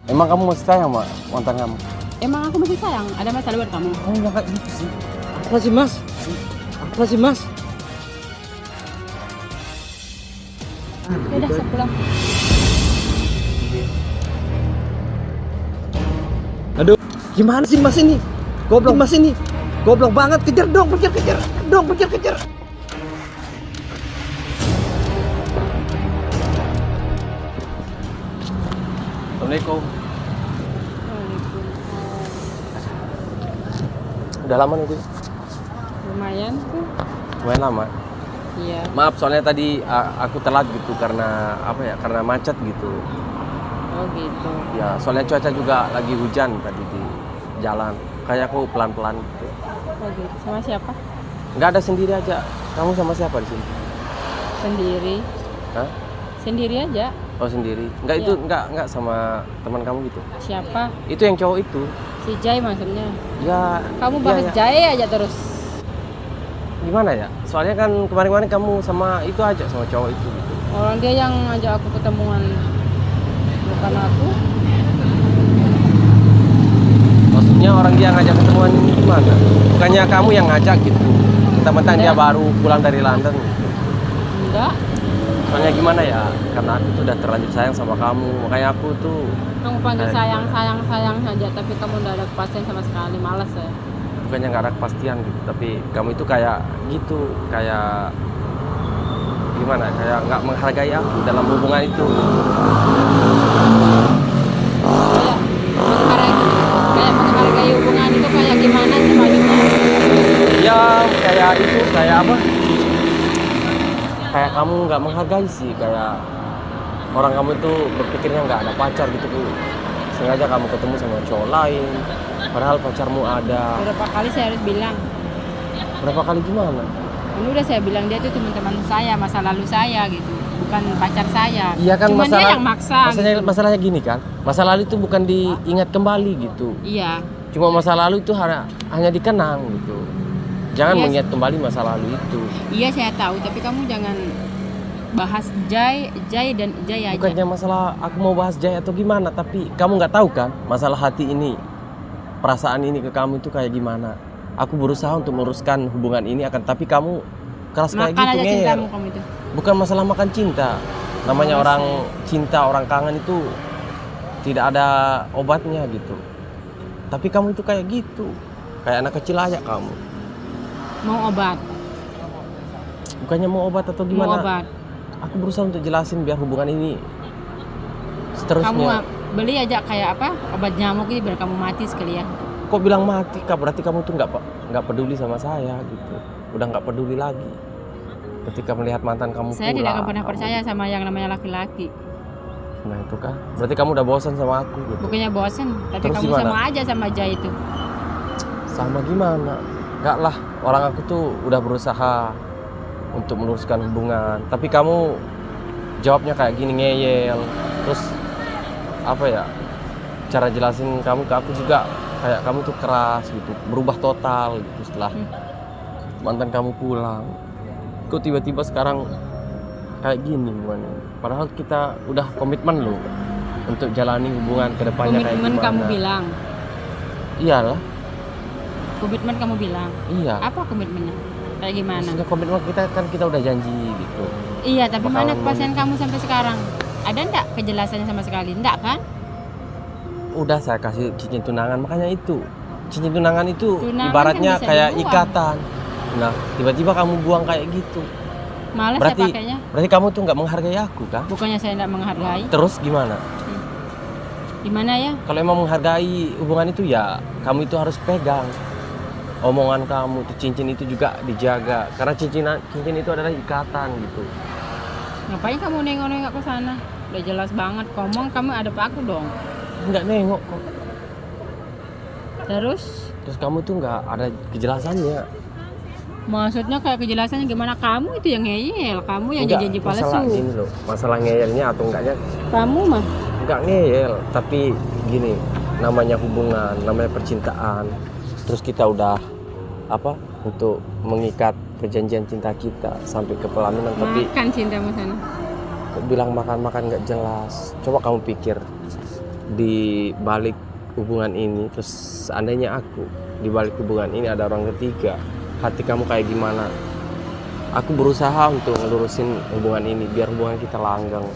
Emang kamu masih sayang sama mantan kamu? Emang aku masih sayang? Ada masalah buat kamu? Kamu yang kayak gitu sih. Apa sih mas? Apa sih mas? Udah, saya pulang. Aduh, gimana sih mas ini? Goblok mas ini. Goblok banget, kejar dong, kejar dong, kejar. Assalamualaikum. Udah lama nunggu? Lumayan tuh. Lumayan lama. Iya. Maaf soalnya tadi aku telat gitu karena apa ya? Karena macet gitu. Oh gitu. Ya, soalnya cuaca juga lagi hujan tadi di jalan. Kayak aku pelan-pelan gitu. Oh gitu. Sama siapa? Nggak ada, sendiri aja. Kamu sama siapa di sini? Sendiri. Hah? Sendiri aja. Oh, sendiri. Nggak, itu nggak sama teman kamu gitu. Siapa? Itu yang cowok itu. Si Jai maksudnya. Ya. Kamu iya, bahas ya. Jai aja terus. Gimana ya? Soalnya kan kemarin-kemarin kamu sama itu aja, sama cowok itu gitu. Orang dia yang ngajak aku ketemuan, bukan aku. Maksudnya orang dia ngajak ketemuan ini gimana? Bukannya kamu yang ngajak gitu? Mentang-mentang dia baru pulang dari London. Enggak. Soalnya gimana ya? Karena aku tuh udah terlanjur sayang sama kamu. Makanya aku tuh Kamu panggil sayang gimana? saja, tapi kamu udah ada kepastian sama sekali. Malas ya. Bukannya nggak ada kepastian gitu, tapi kamu itu kayak gitu, kayak gimana? Kayak nggak menghargai aku dalam hubungan itu. Kayak menghargai hubungan itu kayak gimana sih maksudnya? Ya kayak itu, kayak apa? Kayak kamu nggak menghargai sih, kayak orang kamu itu berpikirnya nggak ada pacar gitu tuh. Sengaja kamu ketemu sama cowok lain, padahal pacarmu ada. Berapa kali saya harus bilang? Berapa kali gimana? Ini udah saya bilang dia itu teman-teman saya, masa lalu saya gitu, bukan pacar saya. Iya kan, Cuman masalah, dia yang maksa. Gitu. masalahnya gini kan, masa lalu itu bukan diingat kembali gitu. Iya. Cuma masa lalu itu hanya dikenang gitu. Jangan Iya. mengingat kembali masa lalu itu. Iya saya tahu, tapi kamu jangan bahas Jai dan Jai aja. Bukannya masalah aku mau bahas Jaya atau gimana, tapi kamu nggak tahu kan masalah hati ini, perasaan ini ke kamu itu kayak gimana. Aku berusaha untuk meluruskan hubungan ini, tapi kamu keras kayak Makan gitu, aja Nger. cintamu kamu itu. Bukan masalah makan cinta. Namanya Malas orang cinta, orang kangen itu tidak ada obatnya gitu. Tapi kamu itu kayak gitu, kayak anak kecil aja kamu. Mau obat? Bukannya mau obat atau gimana? Mau obat. Aku berusaha untuk jelasin biar hubungan ini Kamu seterusnya. beli aja kayak apa? Obat nyamuk ini biar kamu mati sekali ya. Kok bilang mati, Kak? Berarti kamu tuh nggak peduli sama saya gitu. Udah nggak peduli lagi. Ketika melihat mantan kamu Saya pulang. tidak akan pernah percaya sama yang namanya laki-laki. Nah itu kan. Berarti kamu udah bosan sama aku gitu. Bukannya bosen, tapi Terus kamu gimana? sama aja sama Jai itu. Sama gimana? Enggak lah. Orang aku tuh udah berusaha untuk meluruskan hubungan. Tapi kamu jawabnya kayak gini, ngeyel. Terus apa ya? Cara jelasin kamu ke aku juga kayak kamu tuh keras gitu, berubah total gitu setelah mantan kamu pulang. Kok tiba-tiba sekarang kayak gini hubungannya? Padahal kita udah komitmen loh untuk jalani hubungan ke depannya kayak Komitmen gimana. kamu bilang. Iyalah, Komitmen kamu bilang. iya. Apa komitmennya? Kayak gimana? Maksudnya komitmen kita kan kita udah janji gitu. Iya, tapi mana Bakalan kepastian kamu sampai sekarang? Ada enggak kejelasannya sama sekali? Enggak kan? Udah saya kasih cincin tunangan, makanya itu. Cincin tunangan itu Tunangan ibaratnya kan bisa kayak dibuang. ikatan. Nah, tiba-tiba kamu buang kayak gitu. Males Berarti ya pakainya. berarti kamu tuh nggak menghargai aku kan? Bukannya saya enggak menghargai. Terus gimana? Gimana ya? Kalau emang menghargai hubungan itu ya kamu itu harus pegang omongan kamu, tuh cincin itu juga dijaga karena cincin itu adalah ikatan gitu. Ngapain kamu nengok-nengok ke sana? Udah jelas banget ngomong kamu ada pak aku dong. Nggak nengok kok. Terus Terus kamu tuh nggak ada kejelasannya. maksudnya kayak kejelasannya gimana? Kamu itu yang ngeyel, kamu yang Nggak, janji masalah palsu. gini loh, masalah ngeyelnya atau enggaknya Kamu mah nggak ngeyel, tapi gini, namanya hubungan, namanya percintaan. Terus kita udah apa untuk mengikat perjanjian cinta kita sampai ke pelaminan, tapi makan cintamu sana. kok bilang makan-makan nggak jelas. Coba kamu pikir, di balik hubungan ini, terus seandainya aku di balik hubungan ini ada orang ketiga, hati kamu kayak gimana? Aku berusaha untuk ngelurusin hubungan ini biar hubungan kita langgeng,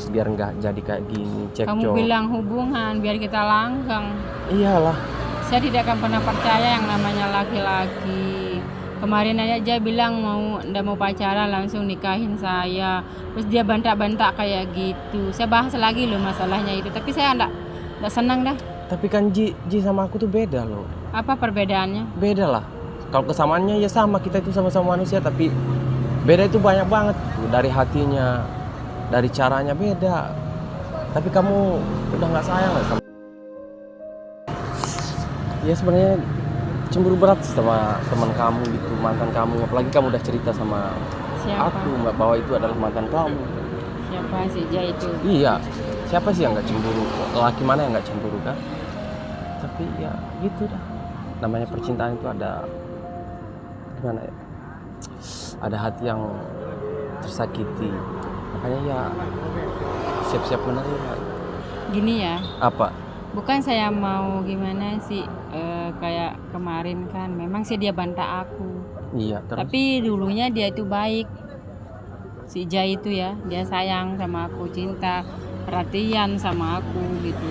biar nggak jadi kayak gini Kamu cekcok. bilang hubungan biar kita langgeng. Iyalah, Saya tidak akan pernah percaya yang namanya laki-laki. Kemarin aja bilang ndak mau pacaran langsung nikahin saya. Terus dia bantak-bantak kayak gitu. Saya bahas lagi loh masalahnya itu. Tapi saya ndak senang dah. tapi kan Ji sama aku tuh beda loh. Apa perbedaannya? Beda lah. Kalau kesamaannya ya sama, kita itu sama-sama manusia, tapi beda itu banyak banget tuh. Dari hatinya, dari caranya beda. Tapi kamu udah nggak sayang lah sama. Ya sebenarnya cemburu berat sih sama teman kamu gitu, mantan kamu. Apalagi kamu udah cerita sama Siapa? aku bahwa itu adalah mantan kamu. Siapa sih dia itu? Iya, siapa sih yang nggak cemburu? Laki mana yang nggak cemburu kan? Tapi ya gitu dah. Namanya percintaan itu ada gimana ya? Ada hati yang tersakiti. Makanya ya siap-siap menerima. Gini ya. Apa? Bukan saya mau gimana sih kayak kemarin kan memang sih dia bantak aku. Iya, terus Tapi dulunya dia itu baik. Si Jai itu ya, dia sayang sama aku, cinta, perhatian sama aku gitu.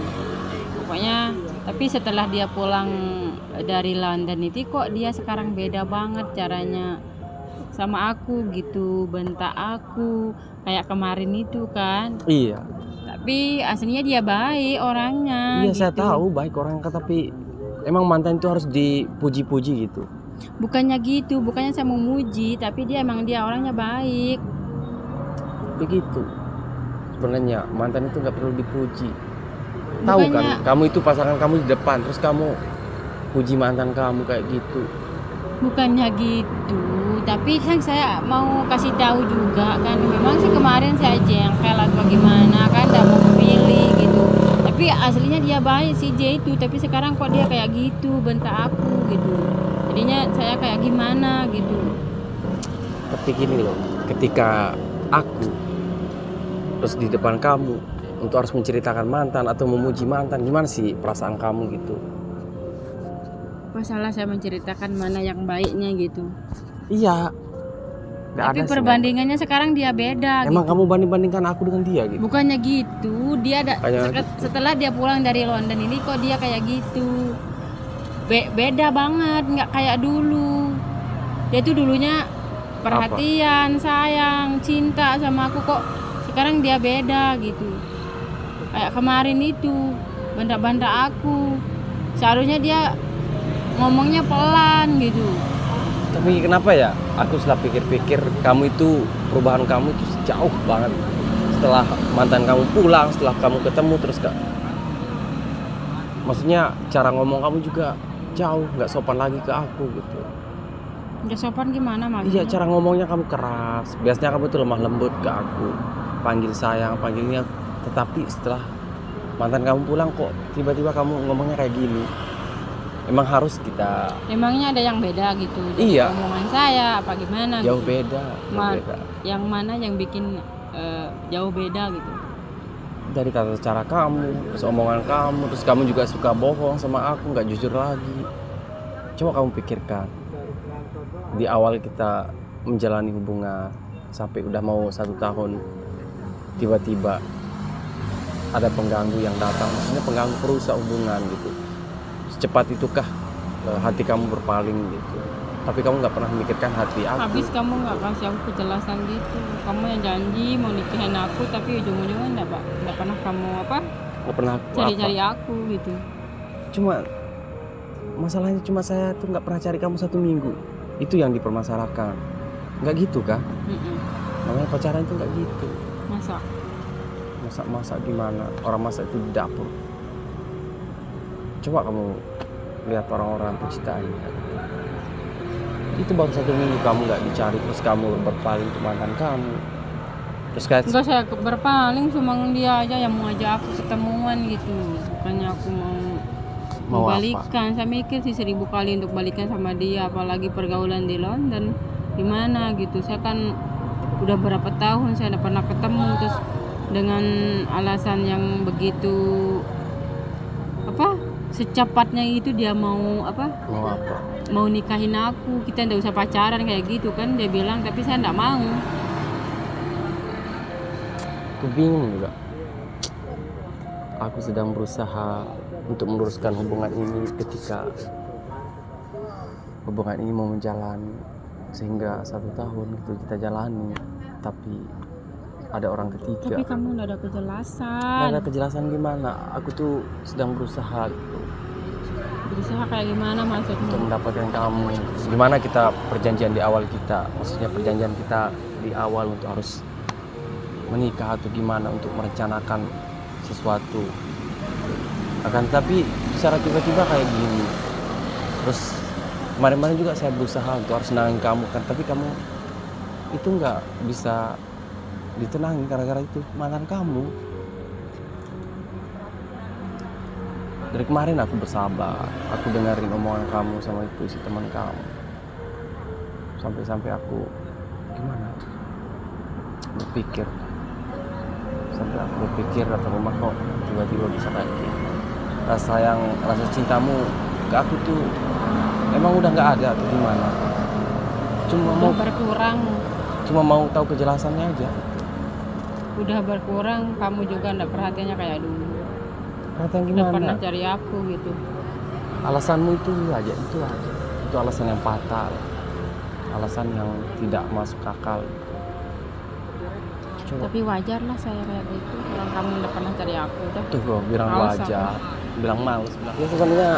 Pokoknya tapi setelah dia pulang dari London itu kok dia sekarang beda banget caranya sama aku gitu, bentak aku kayak kemarin itu kan. iya. Tapi aslinya dia baik orangnya. Iya, saya gitu. tahu baik orang, tapi emang mantan itu harus dipuji-puji gitu. Bukannya gitu, bukannya saya mau muji, tapi dia orangnya baik. Begitu. Sebenarnya mantan itu nggak perlu dipuji. Tahu kan, Bukannya- kamu itu pasangan kamu di depan, terus kamu puji mantan kamu kayak gitu. Bukannya gitu, tapi kan saya mau kasih tahu juga kan, memang sih kemarin saya jengkel atau gimana kan, tidak mau memilih gitu. Tapi aslinya dia baik si J itu, tapi sekarang kok dia kayak gitu, bentak aku gitu. Jadinya saya kayak gimana gitu. Tapi gini loh, ketika aku terus di depan kamu untuk harus menceritakan mantan atau memuji mantan, gimana sih perasaan kamu gitu? Apa salah saya menceritakan mana yang baiknya gitu. Iya. Nggak Tapi ada sih, perbandingannya sekarang dia beda. emang gitu. kamu banding-bandingkan aku dengan dia gitu? Bukannya gitu, dia Kayak setelah dia pulang dari London ini kok dia kayak gitu. Beda banget, nggak kayak dulu. Dia tuh dulunya perhatian, sayang, cinta sama aku, kok sekarang dia beda gitu. Kayak kemarin itu bantak-bantak aku. Seharusnya dia ngomongnya pelan gitu. Tapi kenapa ya? Aku setelah pikir-pikir, kamu itu perubahan kamu itu jauh banget. Setelah mantan kamu pulang, setelah kamu ketemu terus kak. Maksudnya cara ngomong kamu juga jauh, nggak sopan lagi ke aku gitu. Nggak sopan gimana Iya, maksudnya? cara ngomongnya kamu keras. Biasanya kamu tuh lemah lembut ke aku, panggil sayang, panggilnya. Tetapi setelah mantan kamu pulang kok tiba-tiba kamu ngomongnya kayak gini. Emang harus kita Emangnya ada yang beda gitu? Iya. Omongan saya apa gimana? jauh gitu? beda, jauh Ma- beda. Yang mana yang bikin jauh beda gitu? Dari kata cara kamu, terus omongan kamu, terus kamu juga suka bohong sama aku, nggak jujur lagi. Coba kamu pikirkan, di awal kita menjalani hubungan sampai udah mau 1 tahun, tiba-tiba ada pengganggu yang datang, maksudnya pengganggu perusak hubungan gitu. Secepat itukah hati kamu berpaling gitu? Tapi kamu nggak pernah memikirkan hati aku. Habis kamu nggak kasih aku kejelasan gitu. Kamu yang janji mau nikahin aku, tapi ujung-ujungnya nggak pernah kamu Nggak pernah aku cari-cari apa. aku gitu. Cuma masalahnya cuma saya tuh nggak pernah cari kamu 1 minggu. Itu yang dipermasalahkan. Nggak gitu kah? Mm-mm. Namanya pacaran itu nggak gitu. Masa? Masak-masak gimana? Orang masak itu di dapur. Coba kamu lihat orang-orang penciptaannya. Itu baru 1 minggu kamu nggak dicari, terus kamu berpaling ke mantan kamu. Terus kayak Enggak, saya berpaling, cuma dia aja yang mau ajak aku ketemuan gitu. Bukannya aku mau apa? balikan. Saya mikir sih 1000 kali untuk balikan sama dia, apalagi pergaulan di London gimana gitu. Saya kan udah berapa tahun saya udah pernah ketemu, terus dengan alasan yang begitu secepatnya itu dia mau apa? Mau apa? Mau nikahin aku, kita nggak usah pacaran kayak gitu kan, dia bilang, tapi saya nggak mau. Aku bingung juga. Aku sedang berusaha untuk meluruskan hubungan ini ketika hubungan ini mau menjalani sehingga 1 tahun gitu kita jalani, tapi ada orang ketiga. Tapi kamu nggak ada Nggak kejelasan. ada kejelasan gimana. Aku tuh sedang berusaha gitu Berusaha kayak gimana untuk maksudmu? mendapatkan kamu. Gimana kita perjanjian di awal kita, maksudnya perjanjian kita di awal untuk harus menikah atau gimana untuk merencanakan sesuatu. Akan tapi secara tiba-tiba kayak gini. Terus kemarin-kemarin juga saya berusaha untuk harus nenangin kamu kan, tapi kamu itu nggak bisa ditenangin gara-gara itu mantan kamu. Dari kemarin aku bersabar, aku dengerin omongan kamu sama itu si teman kamu. Sampai-sampai aku gimana? Berpikir. Sampai aku berpikir atau rumah kok tiba-tiba bisa kayak gini. Rasa cintamu ke aku tuh emang udah nggak ada atau gimana? Udah berkurang. Cuma mau tahu kejelasannya aja. Udah berkurang, kamu juga nggak perhatiannya kayak dulu. Perhatian Nggak pernah gimana? cari aku gitu. Alasanmu itu aja. Itu alasan yang fatal. Alasan yang tidak masuk akal. Coba. Tapi wajar lah saya kayak gitu. Orang kamu nggak pernah cari aku udah. Tuh kok bilang Males wajar, bilang males, bilang. Ya sebenarnya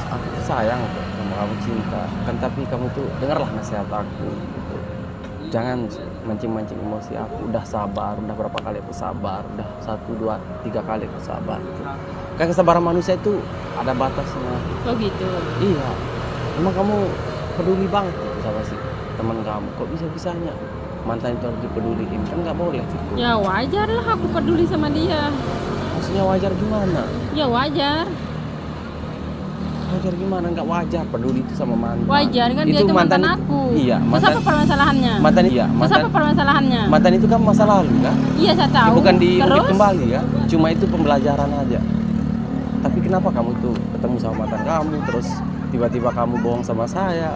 aku tuh sayang kok sama kamu, cinta. Kan tapi kamu tuh dengarlah nasihat aku. Gitu. Jangan mancing-mancing emosi aku. Udah sabar, udah berapa kali aku sabar, udah 1, 2, 3 kali aku sabar. Gitu. Kan kesabaran manusia itu ada batasnya. Oh gitu. Iya, emang kamu peduli banget gitu sama si teman kamu. Kok bisa-bisanya mantan itu harus dipeduliin? Kan nggak boleh gitu. Ya wajar lah aku peduli sama dia. Maksudnya wajar gimana? Ya wajar. Wajar gimana? Nggak wajar peduli itu sama mantan. Wajar kan, dia itu mantan aku. Iya, Terus apa permasalahannya? Mantan Terus apa permasalahannya? mantan itu kan masa lalu kan? Iya saya Ya, tahu. bukan diungkit Terus kembali kan? Cuma itu pembelajaran aja. Tapi kenapa kamu tuh ketemu sama mantan kamu terus tiba-tiba kamu bohong sama saya?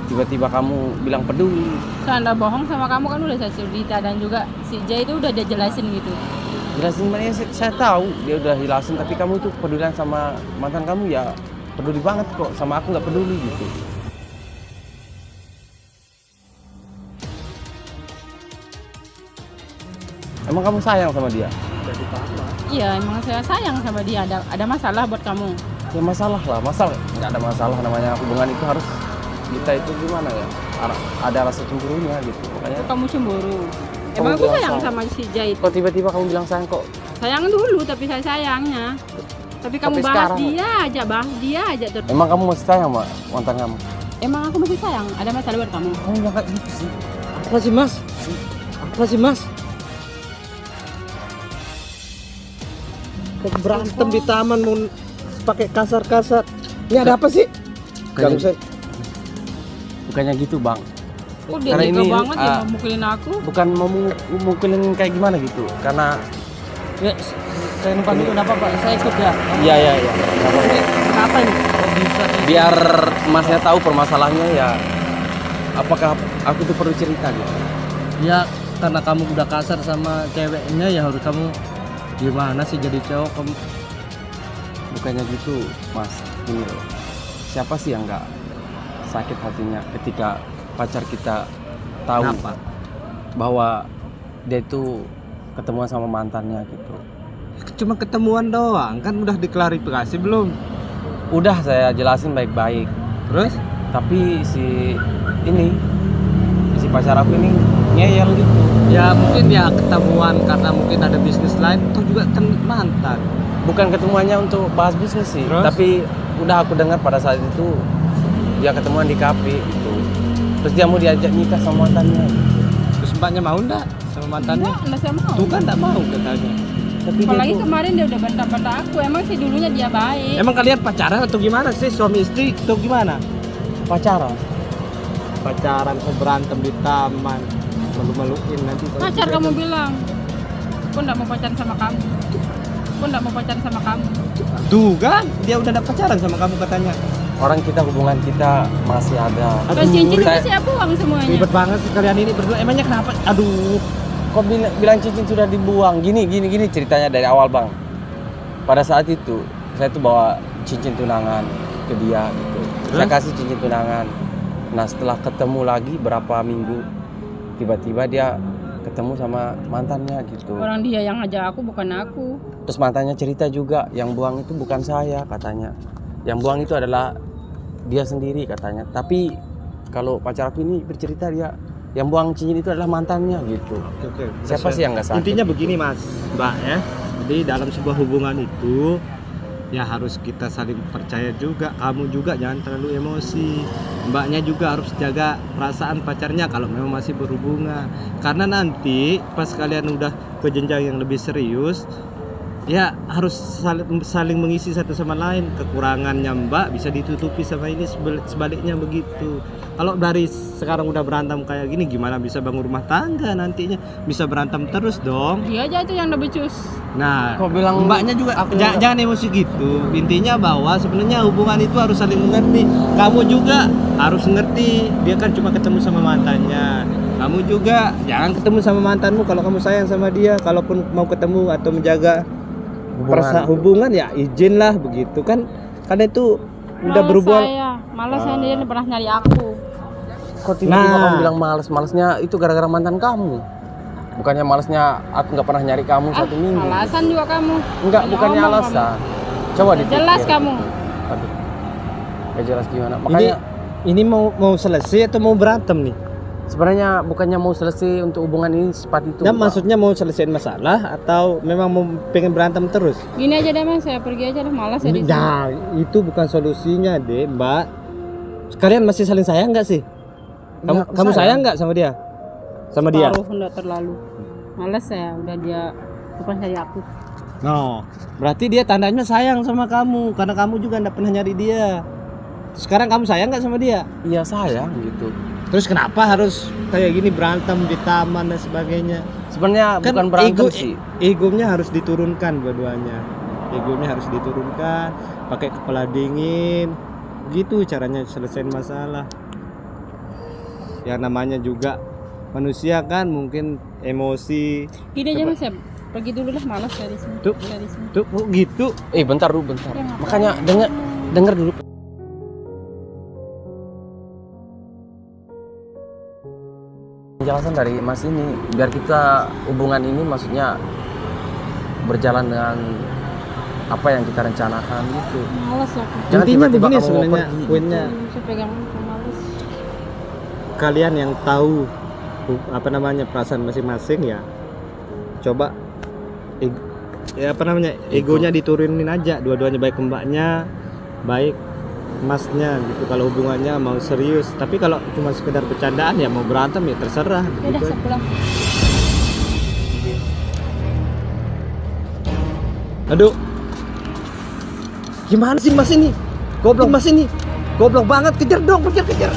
Tiba-tiba kamu bilang peduli. saya nggak bohong sama kamu kan udah saya cerita, dan juga si Jay itu udah dia jelasin gitu. Jelasin gimana ya, saya tahu dia udah jelasin, tapi kamu tuh pedulian sama mantan kamu ya peduli banget kok, sama aku nggak peduli gitu. Emang kamu sayang sama dia? Iya emang saya sayang sama dia. Ada masalah buat kamu? Ya masalah lah, nggak ada masalah, namanya hubungan itu harus kita itu gimana ya, ada rasa cemburunya gitu, makanya. Kamu cemburu? Kamu Emang aku bilang sayang sayang. sama si Jay itu. Kok tiba-tiba kamu bilang sayang kok? Sayang dulu tapi saya sayangnya. Tapi kamu Tapi bahas sekarang- bahas dia aja terus. Emang kamu masih sayang sama mantan kamu? Emang aku masih sayang? Ada masalah buat kamu? Kamu bilang kayak gitu sih. Apa sih mas? Apa sih mas? Kok berantem di taman mau pakai kasar-kasar? Ini ada apa sih? Ganggu saya. Bukannya gitu bang, Oh dia Karena tega ini, banget ya mau mukulin aku. bukan mau mukulin kayak gimana gitu, karena Ya, saya numpang dulu, kenapa pak? Saya ikut ya. iya nggak apa-apa. Kenapa ini? Kok bisa sih? Biar masnya tahu permasalahannya ya, apakah aku tuh perlu cerita gitu. Ya karena kamu udah kasar sama ceweknya ya harus kamu gimana sih jadi cowok kamu. Bukannya gitu mas, ini loh, siapa sih yang nggak sakit hatinya ketika pacar kita tahu Kenapa? bahwa dia itu ketemuan sama mantannya gitu. Cuma ketemuan doang kan, udah diklarifikasi belum? Udah saya jelasin baik-baik, Terus? tapi si pacar aku ini ngeyel gitu. Ya mungkin ya ketemuan karena mungkin ada bisnis lain, atau juga kan mantan. Bukan ketemuannya untuk bahas bisnis sih, Terus? tapi udah aku dengar pada saat itu dia ketemuan di kafe gitu. Terus dia mau diajak nikah sama mantannya. Terus mbaknya mau enggak sama mantannya? Enggak saya mau. Tuh kan enggak mau katanya. Tapi Apalagi dia tuh, kemarin dia udah bantah-bantah aku. Emang sih dulunya dia baik. Emang kalian pacaran atau gimana sih, suami istri atau gimana? pacaran. Pacaran kok berantem di taman, malu-maluin nanti. Pacar kamu bilang. Aku enggak mau pacaran sama kamu. pun nggak mau pacaran sama kamu. Tuh kan, dia udah ada pacaran sama kamu katanya. Orang kita, hubungan kita masih ada. Kan cincin saya- masih aku buang semuanya. Ribet banget sih kalian ini berdua. Emangnya kenapa? Aduh. Kok bilang cincin sudah dibuang? Gini ceritanya dari awal, Bang. Pada saat itu saya tuh bawa cincin tunangan ke dia gitu. Saya kasih cincin tunangan. Nah, setelah ketemu lagi berapa minggu, tiba-tiba dia ketemu sama mantannya gitu. Orang dia yang ngajak aku, bukan aku. Terus mantannya cerita juga, yang buang itu bukan saya katanya. Yang buang itu adalah dia sendiri katanya. Tapi kalau pacar aku ini bercerita dia yang buang cincin itu adalah mantannya gitu. Oke. Siapa sih yang nggak sakit? Intinya begini Mas, Mbak ya. Jadi dalam sebuah hubungan itu ya harus kita saling percaya juga. Kamu juga jangan terlalu emosi. Mbaknya juga harus jaga perasaan pacarnya kalau memang masih berhubungan. Karena nanti pas kalian udah ke jenjang yang lebih serius, ya harus saling mengisi satu sama lain. Kekurangannya Mbak bisa ditutupi sama ini, sebaliknya begitu. Kalau dari sekarang udah berantem kayak gini, gimana bisa bangun rumah tangga nantinya? Bisa berantem terus dong. Dia aja itu yang udah becus. Nah, Kok bilang mbaknya juga aku- jangan emosi gitu. Intinya bahwa sebenarnya hubungan itu harus saling mengerti. Kamu juga harus ngerti. Dia kan cuma ketemu sama mantannya. Kamu juga jangan ketemu sama mantanmu kalau kamu sayang sama dia. Kalaupun mau ketemu atau menjaga hubungan ya izinlah begitu kan. Karena itu udah Malas berhubungan. Malas saya dia pernah nyari aku. Kok tiba-tiba Nah. kamu bilang males? Malesnya itu gara-gara mantan kamu. Bukannya malesnya aku nggak pernah nyari kamu satu minggu. Alasan juga kamu. Enggak, Banyak bukannya ngomong alasan. Coba kamu. dipikir. Jelas kamu. Aduh. Gak jelas gimana. Ini Makanya ini mau selesai atau mau berantem nih? sebenarnya bukannya mau selesai untuk hubungan ini secepat itu. Ya Pak. maksudnya mau selesaiin masalah atau memang mau pengen berantem terus? Gini aja deh mas, saya pergi aja deh. Malas ya di sini. Nah, itu bukan solusinya, Dek, Mbak. Kalian masih saling sayang nggak sih? Kamu sayang nggak sama dia? Sama dia? Separuh, enggak terlalu. Malas saya, udah dia bukan nyari aku. No, berarti dia tandanya sayang sama kamu karena kamu juga nggak pernah nyari dia. Sekarang kamu sayang nggak sama dia? Iya sayang gitu. Terus kenapa harus kayak gini berantem di taman dan sebagainya? Sebenarnya bukan berantem sih. Egonya harus diturunkan dua-duanya. Egonya harus diturunkan, pakai kepala dingin. Gitu caranya selesaiin masalah. Ya namanya juga manusia kan mungkin emosi. Gini aja mas, saya pergi dulu lah. Malas dari sini. Tuh. Dari sini. Tuh kok gitu. Bentar dulu, bentar. Ya, ngapain? Makanya denger dulu. Penjelasan dari Mas ini biar kita hubungan ini maksudnya berjalan dengan apa yang kita rencanakan gitu. Malas aku. Jangan Intinya tiba-tiba begini kamu mau sebenarnya pergi. poinnya. Saya pegang malas. Kalian yang tahu apa namanya perasaan masing-masing ya coba egonya diturunin aja dua-duanya, baik mbaknya baik masnya gitu kalau hubungannya mau serius. Tapi kalau cuma sekedar bercandaan ya mau berantem ya terserah Ya udah, gitu. saya pulang. Aduh, gimana sih mas ini? Goblok mas ini, goblok banget. Kejar dong, kejar.